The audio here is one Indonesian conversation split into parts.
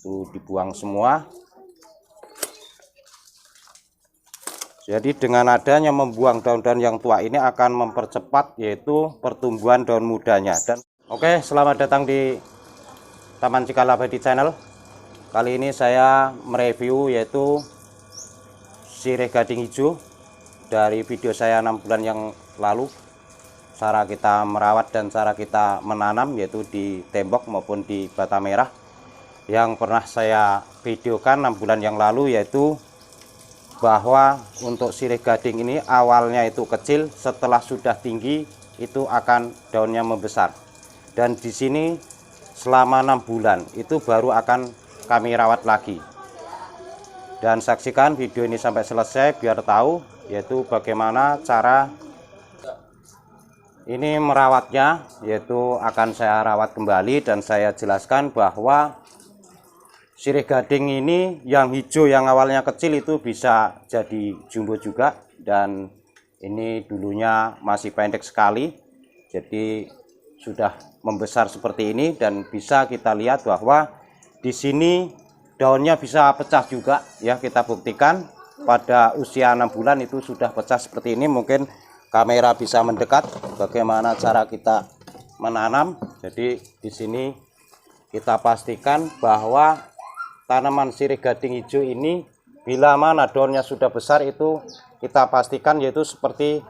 itu dibuang semua. Jadi dengan adanya membuang daun-daun yang tua ini akan mempercepat yaitu pertumbuhan daun mudanya. Dan oke, selamat datang di Taman Cikal Abadi Channel. Kali ini saya mereview yaitu sirih gading hijau dari video saya 6 bulan yang lalu. Cara kita merawat dan cara kita menanam yaitu di tembok maupun di bata merah. Yang pernah saya videokan 6 bulan yang lalu yaitu bahwa untuk sirih gading ini awalnya itu kecil, setelah sudah tinggi itu akan daunnya membesar. Dan di sini selama 6 bulan itu baru akan kami rawat lagi. Dan saksikan video ini sampai selesai biar tahu yaitu bagaimana cara ini merawatnya, yaitu akan saya rawat kembali dan saya jelaskan bahwa sirih gading ini yang hijau yang awalnya kecil itu bisa jadi jumbo juga, dan ini dulunya masih pendek sekali jadi sudah membesar seperti ini. Dan bisa kita lihat bahwa di sini daunnya bisa pecah juga ya, kita buktikan pada usia 6 bulan itu sudah pecah seperti ini. Mungkin kamera bisa mendekat bagaimana cara kita menanam. Jadi di sini kita pastikan bahwa tanaman sirih gading hijau ini bila mana daunnya sudah besar itu kita pastikan yaitu seperti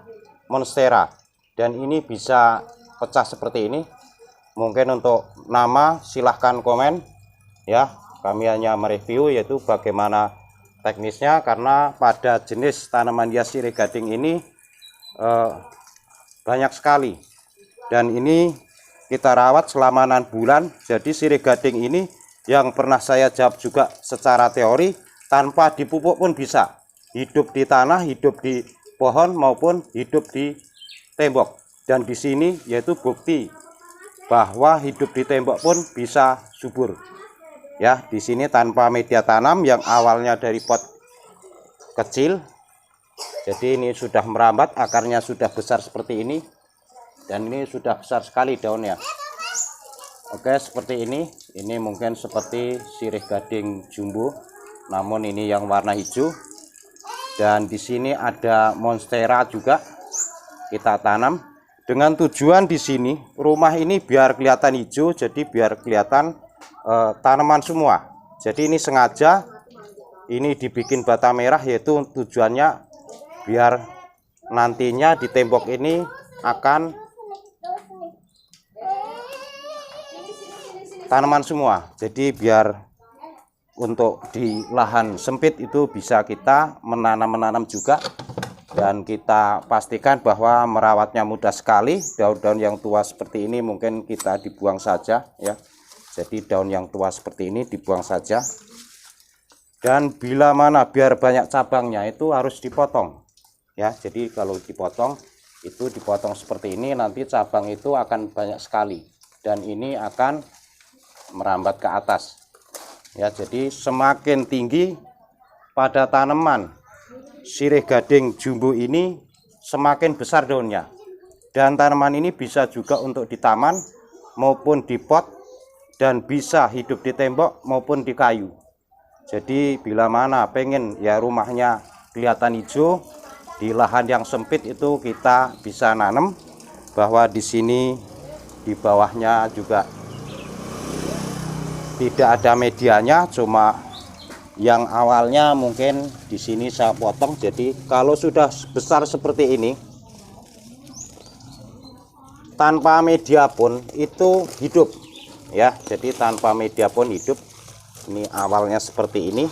monstera, dan ini bisa pecah seperti ini. Mungkin untuk nama silahkan komen ya, kami hanya mereview yaitu bagaimana teknisnya, karena pada jenis tanaman hias sirih gading ini banyak sekali, dan ini kita rawat selama 6 bulan. Jadi sirih gading ini yang pernah saya jawab juga secara teori, tanpa dipupuk pun bisa hidup di tanah, hidup di pohon maupun hidup di tembok. Dan di sini yaitu bukti bahwa hidup di tembok pun bisa subur. Ya, di sini tanpa media tanam yang awalnya dari pot kecil. Jadi ini sudah merambat, akarnya sudah besar seperti ini, dan ini sudah besar sekali daunnya. Oke, seperti ini mungkin seperti sirih gading jumbo, namun ini yang warna hijau. Dan di sini ada monstera juga kita tanam dengan tujuan di sini rumah ini biar kelihatan hijau, jadi biar kelihatan tanaman semua. Jadi ini sengaja ini dibikin bata merah, yaitu tujuannya biar nantinya di tembok ini akan tanaman semua. Jadi biar untuk di lahan sempit itu bisa kita menanam juga. Dan kita pastikan bahwa merawatnya mudah sekali. Daun-daun yang tua seperti ini mungkin kita dibuang saja ya. Jadi daun yang tua seperti ini dibuang saja. Dan bila mana biar banyak cabangnya itu harus dipotong ya. Jadi kalau dipotong itu dipotong seperti ini, nanti cabang itu akan banyak sekali dan ini akan merambat ke atas ya. Jadi semakin tinggi pada tanaman sirih gading jumbo ini semakin besar daunnya. Dan tanaman ini bisa juga untuk di taman maupun di pot, dan bisa hidup di tembok maupun di kayu. Jadi bila mana pengen ya rumahnya kelihatan hijau di lahan yang sempit, itu kita bisa nanam. Bahwa di sini di bawahnya juga tidak ada medianya, cuma yang awalnya mungkin di sini saya potong. Jadi kalau sudah besar seperti ini tanpa media pun itu hidup ya. Jadi tanpa media pun hidup. Ini awalnya seperti ini.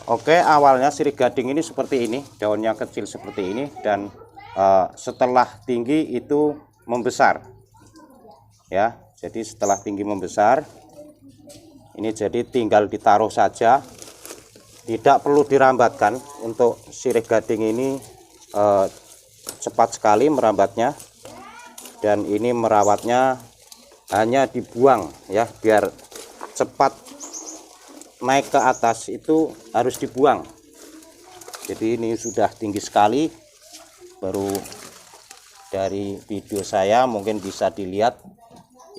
Oke, awalnya sirih gading ini seperti ini, daunnya kecil seperti ini, dan setelah tinggi itu membesar ya. Jadi setelah tinggi membesar ini jadi tinggal ditaruh saja, tidak perlu dirambatkan. Untuk sirih gading ini cepat sekali merambatnya, dan ini merawatnya hanya dibuang ya, biar cepat naik ke atas itu harus dibuang. Jadi ini sudah tinggi sekali, baru dari video saya mungkin bisa dilihat,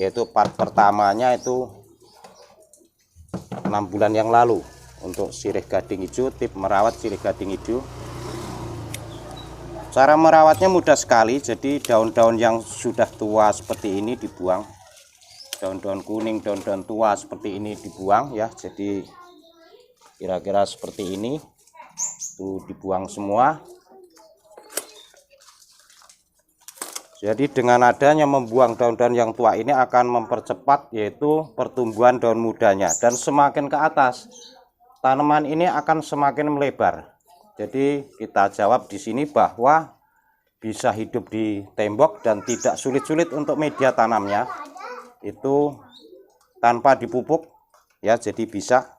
yaitu part pertamanya itu bulan yang lalu untuk sirih gading hijau, tip merawat sirih gading hijau. Cara merawatnya mudah sekali, jadi daun-daun yang sudah tua seperti ini dibuang, daun-daun kuning, daun-daun tua seperti ini dibuang ya. Jadi kira-kira seperti ini tuh dibuang semua. Jadi dengan adanya membuang daun-daun yang tua ini akan mempercepat yaitu pertumbuhan daun mudanya, dan semakin ke atas tanaman ini akan semakin melebar. Jadi kita jawab di sini bahwa bisa hidup di tembok dan tidak sulit-sulit untuk media tanamnya itu tanpa dipupuk ya. Jadi bisa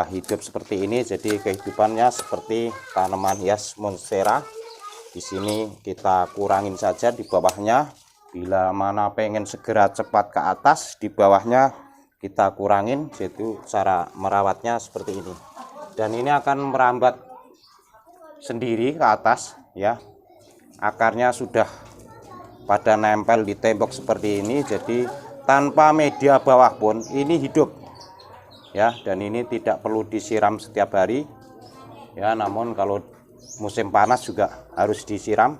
hidup seperti ini. Jadi kehidupannya seperti tanaman hias monstera. Di sini kita kurangin saja di bawahnya, bila mana pengen segera cepat ke atas, di bawahnya kita kurangin. Jadi cara merawatnya seperti ini, dan ini akan merambat sendiri ke atas ya. Akarnya sudah pada nempel di tembok seperti ini, jadi tanpa media bawah pun ini hidup ya. Dan ini tidak perlu disiram setiap hari ya, namun kalau musim panas juga harus disiram,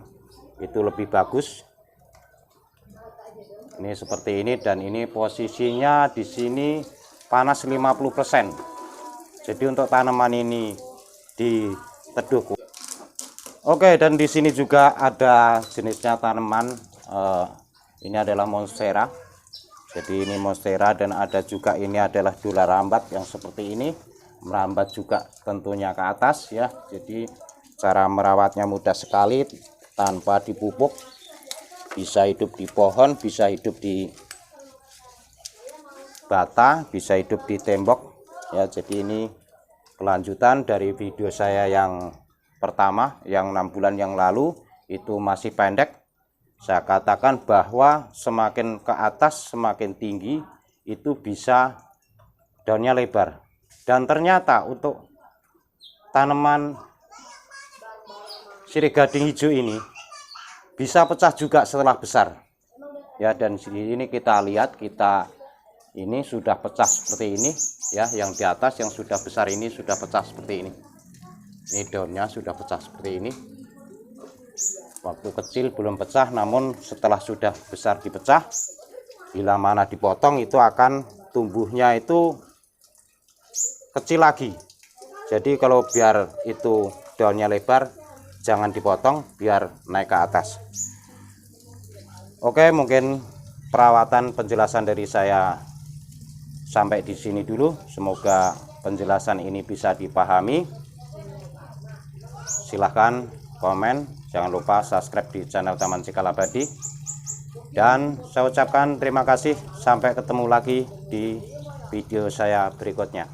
itu lebih bagus. Ini seperti ini, dan ini posisinya di sini panas 50%. Jadi untuk tanaman ini diteduh. Oke, dan di sini juga ada jenisnya tanaman, ini adalah monstera. Jadi ini monstera, dan ada juga ini adalah dolar rambat yang seperti ini, merambat juga tentunya ke atas ya. Jadi cara merawatnya mudah sekali, tanpa dipupuk, bisa hidup di pohon, bisa hidup di bata, bisa hidup di tembok ya. Jadi ini kelanjutan dari video saya yang pertama yang 6 bulan yang lalu, itu masih pendek. Saya katakan bahwa semakin ke atas semakin tinggi itu bisa daunnya lebar, dan ternyata untuk tanaman sirih gading hijau ini bisa pecah juga setelah besar ya. Dan di sini kita lihat, kita ini sudah pecah seperti ini ya. Yang di atas yang sudah besar ini sudah pecah seperti ini. Ini daunnya sudah pecah seperti ini. Waktu kecil belum pecah, namun setelah sudah besar dipecah. Bila mana dipotong itu akan tumbuhnya itu kecil lagi. Jadi kalau biar itu daunnya lebar, jangan dipotong, biar naik ke atas. Oke, mungkin perawatan penjelasan dari saya sampai di sini dulu. Semoga penjelasan ini bisa dipahami. Silahkan komen, jangan lupa subscribe di channel Taman Cikal Abadi. Dan saya ucapkan terima kasih, sampai ketemu lagi di video saya berikutnya.